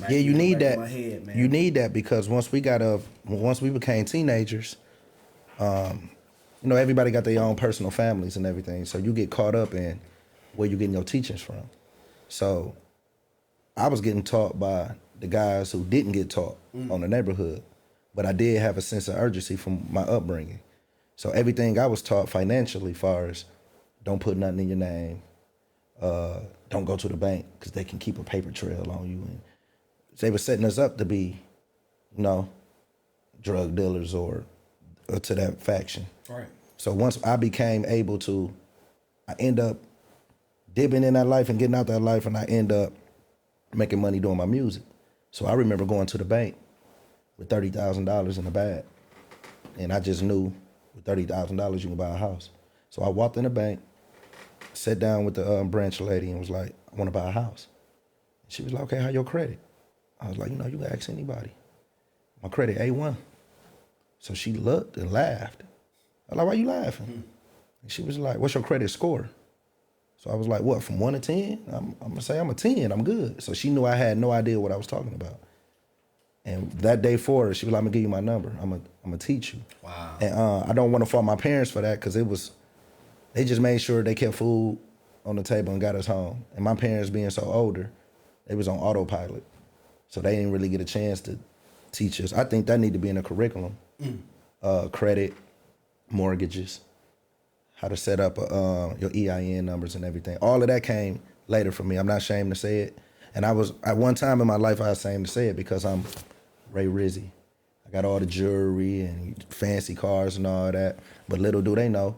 Yeah, you need that. My head, man. You need that because once we became teenagers, you know, everybody got their own personal families and everything. So you get caught up in where you're getting your teachings from. So I was getting taught by the guys who didn't get taught on the neighborhood, but I did have a sense of urgency from my upbringing. So everything I was taught financially, far as don't put nothing in your name, don't go to the bank because they can keep a paper trail on you. And they were setting us up to be, you know, drug dealers or to that faction. Right. So once I became able to, I end up dipping in that life and getting out that life, and I end up making money doing my music. So I remember going to the bank with $30,000 in the bag, and I just knew with $30,000 you can buy a house. So I walked in the bank, sat down with the branch lady and was like, I want to buy a house. She was like, okay, how your credit? I was like, you know, you can ask anybody. My credit A1. So she looked and laughed. I was like, why you laughing? And she was like, what's your credit score? So I was like, what, from 1 to 10? I'm gonna say I'm a 10, I'm good. So she knew I had no idea what I was talking about. And that day forward, she was like, I'm gonna give you my number. I'm gonna teach you. Wow. And I don't want to fault my parents for that, because they just made sure they kept food on the table and got us home. And my parents being so older, they was on autopilot. So they didn't really get a chance to teach us. I think that need to be in the curriculum. Credit, mortgages, how to set up your EIN numbers and everything. All of that came later for me. I'm not ashamed to say it. And I was, at one time in my life, I was ashamed to say it because I'm RIZZY. I got all the jewelry and fancy cars and all that. But little do they know,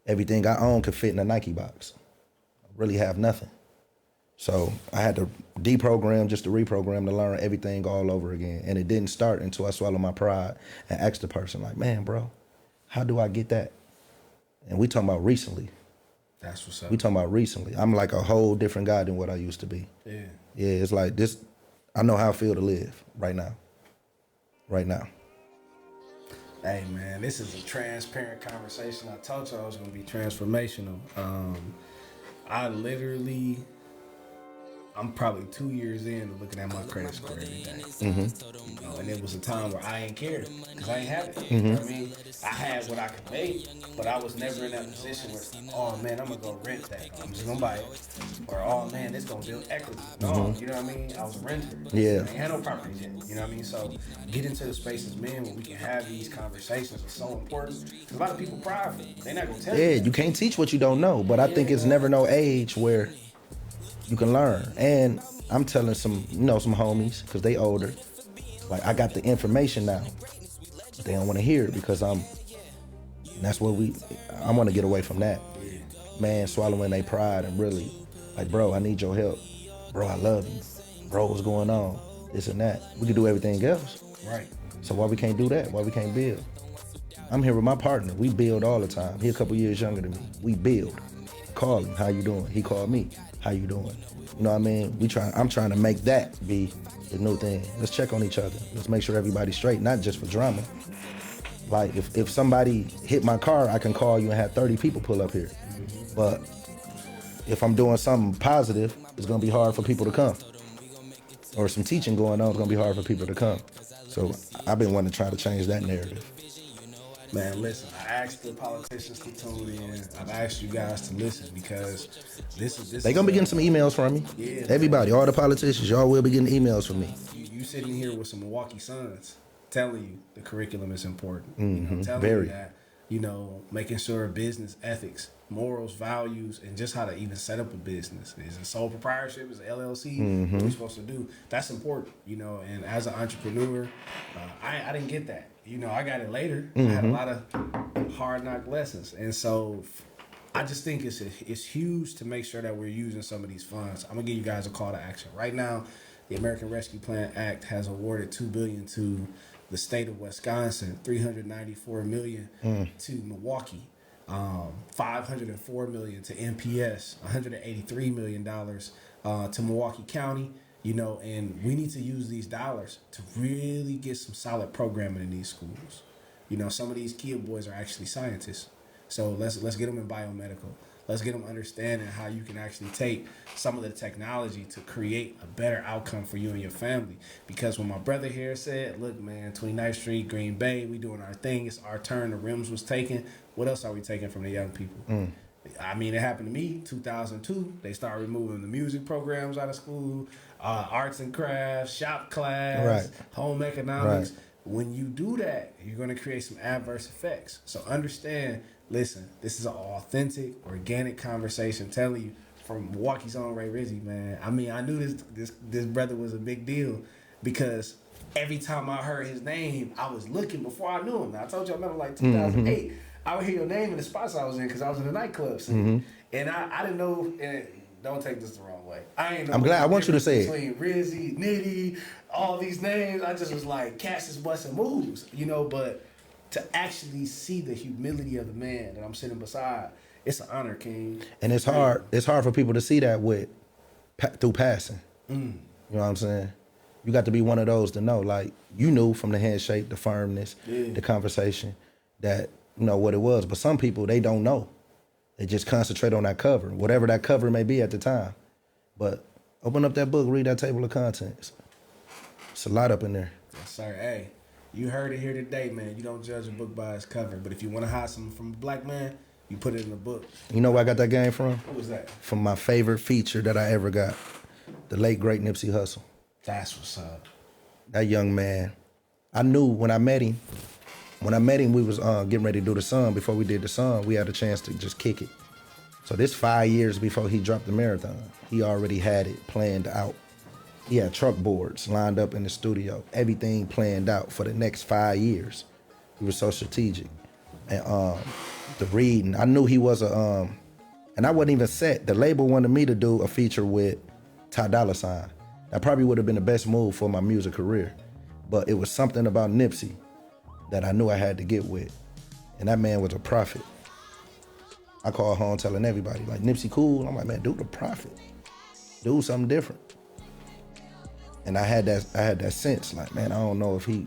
everything I own could fit in a Nike box. I really have nothing. So I had to deprogram just to reprogram to learn everything all over again. And it didn't start until I swallowed my pride and asked the person, like, man, bro, how do I get that? And we talking about recently. That's what's up. We talking about recently. I'm like a whole different guy than what I used to be. Yeah. Yeah, it's like this, I know how I feel to live right now. Right now. Hey man, this is a transparent conversation. I told you I was gonna be transformational. I'm probably 2 years in to looking at my credit score every day. You know, and it was a time where I ain't cared because I ain't have it. You know what I mean? I had what I could pay, but I was never in that position where it's like, oh man, I'm gonna go rent that. I'm just gonna buy it. Or oh man, this gonna build equity. No, you know what I mean? I was a renter. Yeah. I ain't had no properties yet. You know what I mean? So get into the space as men where we can have these conversations is so important. Because a lot of people prideful. They're not gonna tell you. Yeah, you can't teach what you don't know, but I think it's never no age where you can learn. And I'm telling some homies, because they older, like I got the information now. But they don't want to hear it because I want to get away from that. Man, swallowing their pride and really, like, bro, I need your help. Bro, I love you. Bro, what's going on? This and that. We can do everything else. Right. So why we can't do that? Why we can't build? I'm here with my partner. We build all the time. He a couple years younger than me. We build. Call him, how you doing? He called me, how you doing? You know what I mean? I'm trying to make that be the new thing. Let's check on each other. Let's make sure everybody's straight, not just for drama. Like if somebody hit my car, I can call you and have 30 people pull up here. But if I'm doing something positive, it's gonna be hard for people to come. Or some teaching going on, it's gonna be hard for people to come. So I've been wanting to try to change that narrative. Man, listen, I asked the politicians to tune in. I've asked you guys to listen because this They gonna be getting some emails from me. Yeah, everybody, all the politicians, y'all will be getting emails from me. You sitting here with some Milwaukee Sons telling you the curriculum is important. Telling Very. you that, making sure business ethics, morals, values, and just how to even set up a business. Is it sole proprietorship? Is it LLC? What are we supposed to do? That's important, And as an entrepreneur, I didn't get that. I got it later. I had a lot of hard knock lessons. And so I just think it's huge to make sure that we're using some of these funds. I'm going to give you guys a call to action. Right now, the American Rescue Plan Act has awarded $2 billion to the state of Wisconsin, $394 million to Milwaukee, $504 million to MPS, $183 million to Milwaukee County. And we need to use these dollars to really get some solid programming in these schools. Some of these kid boys are actually scientists. So let's get them in biomedical. Let's get them understanding how you can actually take some of the technology to create a better outcome for you and your family. Because when my brother here said, look, man, 29th Street, Green Bay, we doing our thing. It's our turn. The rims was taken. What else are we taking from the young people? I mean, it happened to me, 2002. They started removing the music programs out of school, arts and crafts, shop class, home economics. Right. When you do that, you're going to create some adverse effects. So understand, listen, this is an authentic, organic conversation telling you from Milwaukee's own RIZZY, man. I mean, I knew this brother was a big deal because every time I heard his name, I was looking before I knew him. Now, I told you I met him like 2008. I would hear your name in the spots I was in because I was in the nightclub scene. And I didn't know, and don't take this the wrong way. I'm glad. I want you to say it. Between RIZZY, Nitty, all these names, I just was like, Cassius busting moves, but to actually see the humility of the man that I'm sitting beside, It's an honor, King. And it's hard. It's hard for people to see that through passing. You know what I'm saying? You got to be one of those to know. Like, you knew from the handshake, the firmness, the conversation, that, you know, what it was. But some people, they don't know. They just concentrate on that cover, whatever that cover may be at the time. But open up that book, read that table of contents. It's a lot up in there. Yes, sir. Hey, you heard it here today, man. You don't judge a book by its cover. But if you want to hide something from a black man, you put it in the book. You know where I got that game from? What was that? From my favorite feature that I ever got, the late, great Nipsey Hussle. That's what's up. That young man, I knew when I met him, we was getting ready to do the song. Before we did the song, we had a chance to just kick it. So this 5 years before he dropped the marathon, he already had it planned out. He had truck boards lined up in the studio, everything planned out for the next 5 years. He was so strategic. And the reading, I knew he was and I wasn't even set. The label wanted me to do a feature with Ty Dolla $ign. That probably would have been the best move for my music career. But it was something about Nipsey that I knew I had to get with. And that man was a prophet. I call home telling everybody, like, Nipsey cool. I'm like, man, do the prophet. Do something different. And I had that sense, like, man, I don't know if he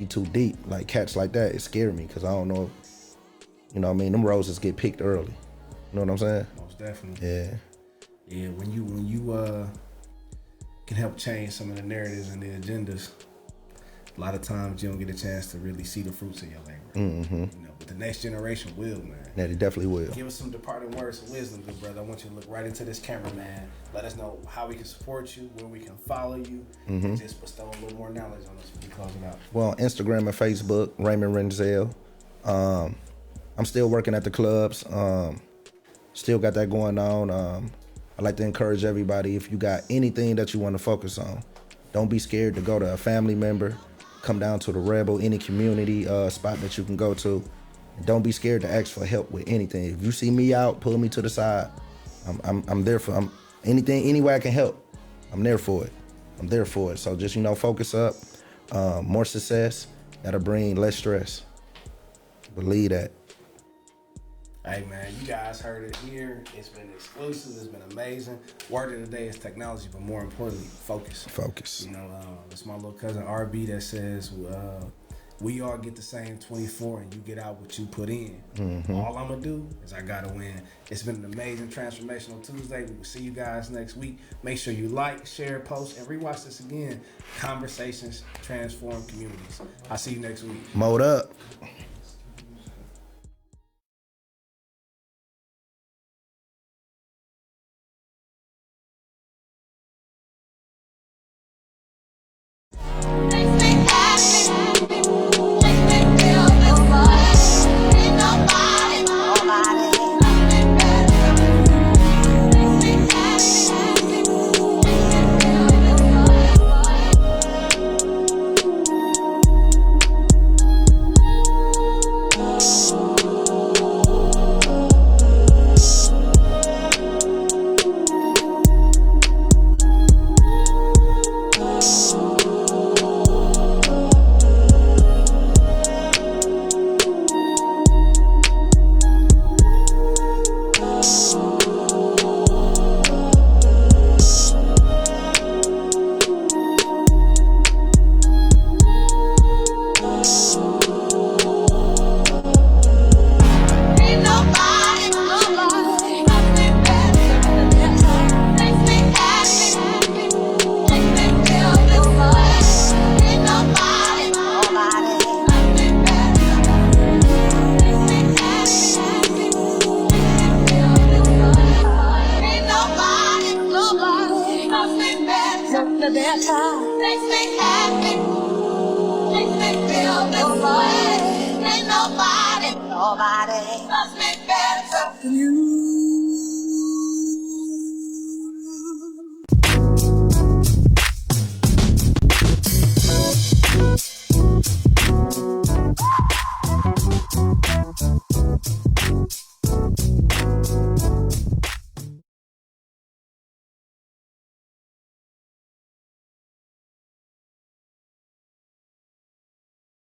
too deep. Like, cats like that, it scared me, because I don't know, you know what I mean? Them roses get picked early. You know what I'm saying? Most definitely. Yeah. Yeah, when you can help change some of the narratives and the agendas, a lot of times you don't get a chance to really see the fruits of your labor. Mm-hmm. You know, but the next generation will, man. Yeah, they definitely will. Give us some departing words of wisdom, good brother. I want you to look right into this camera, man. Let us know how we can support you, where we can follow you, and just bestow a little more knowledge on us when we close it out. Well, on Instagram and Facebook, Raymond Renzel. I'm still working at the clubs. Still got that going on. I like to encourage everybody, if you got anything that you want to focus on, don't be scared to go to a family member, come down to the Rebel, any community spot that you can go to. And don't be scared to ask for help with anything. If you see me out, pull me to the side. I'm there for anything, any way I can help. I'm there for it. I'm there for it. So just, you know, focus up. More success, that'll bring less stress. Believe that. Hey man, you guys heard it here. It's been exclusive. It's been amazing. Word of the day is technology, but more importantly, focus. Focus. You know, it's my little cousin RB that says, we all get the same 24 and you get out what you put in. All I'm gonna do is I gotta win. It's been an amazing transformational Tuesday. We will see you guys next week. Make sure you like, share, post, and rewatch this again. Conversations transform communities. I'll see you next week. Mode up. Nobody loves me better than you.